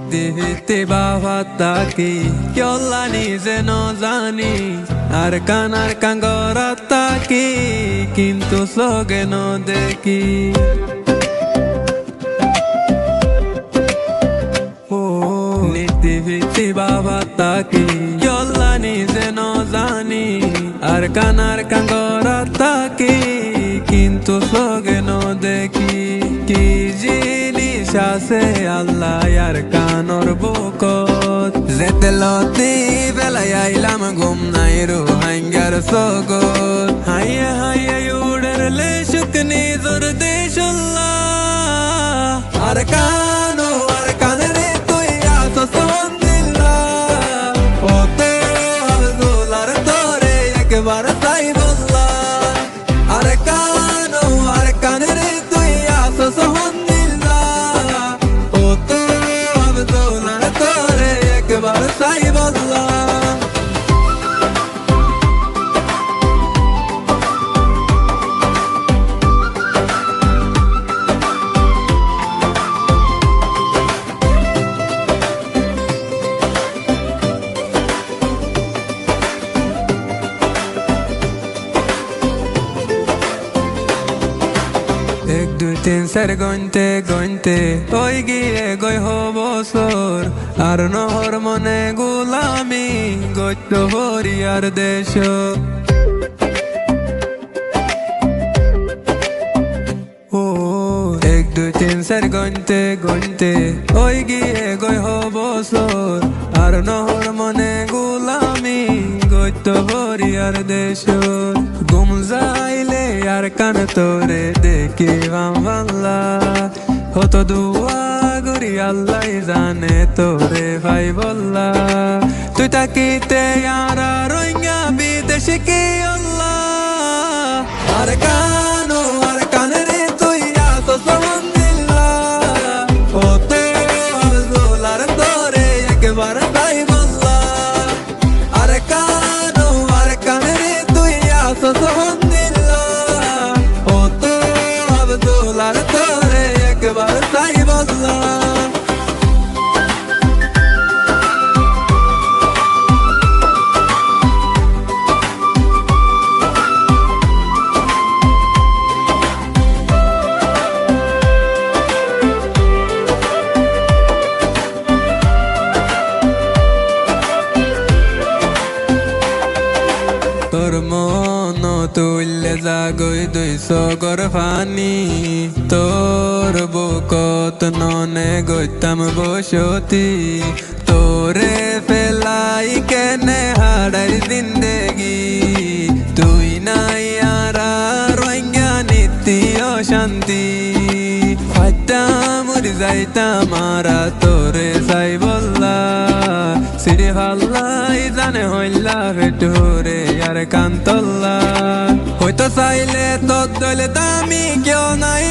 নিতে বাবা তাকি কেলা নিজে ন জানি আর কাঙ্গরা তাকি কিন্তু সগে ন দেখি নিতে বাবা তাকি কেলা নিজে ন জানি আর কাঙ্গরা তাকি কিন্তু সগে ন দেখি কি জিনিস আছে আল্লাহ আর কানর বুকত যেতে লতি বেলায় আইলাম ঘুম নাই রো হাঙ্গার সগত হাইয়া হাইয়া উড়লে শুকনি জোর দেশুল্লাহ আর কানরে তুই আসো সন্দিল্লাহ ওতে আব্দুলার তোরে একবার তাই বললা আর কানরে তুই আসো সন্দিল্লাহ ওতে আব্দুলার তোরে একবার তাই বললা এক দুই তিন চার গইনতে ওই গিয়ে গই বছর আর নহর মনে গোলামি গত্য হরিয়ার দেশ ও এক দুই তিন চার গইনতে ওই গিয়ে গই বছর আর নহর মনে গোলামি গত্য হরিয়ার দেশ গুম যাইলে আর কান তোরে দেখি বাংলা হতো দুয়া গরি আল্লাহ জানে তোরে ভাই বললা তুই তাকিতে আর রোহিঙ্গা বিদেশে কি আল্লাহ আর কানরে তুই আসো সন্দিল্লাহ ওতে আব্দুলার তোরে একবার তাই বললা আর কানরে তুই আসো সন্দিল্লাহ ওতে আব্দুলার তোরে একবার তাই বললা তোর মন তুললে জাগই 200 গর ফানি তোর বুকত ননে গইতাম বসতি তোরে ফেলাই কেনে হাড়াই জিন্দেগি তুই নাই আর রোহিঙ্গা নীতি অশান্তি ফাইতা মরি যাইতাম মারা তোরে যাই বললা সিঁড়ি ভাল্লাই জানে হইলা ভেটুরে আর কান্তল্লা হয়তো চাইলে তোর দলে দামি কেউ নাই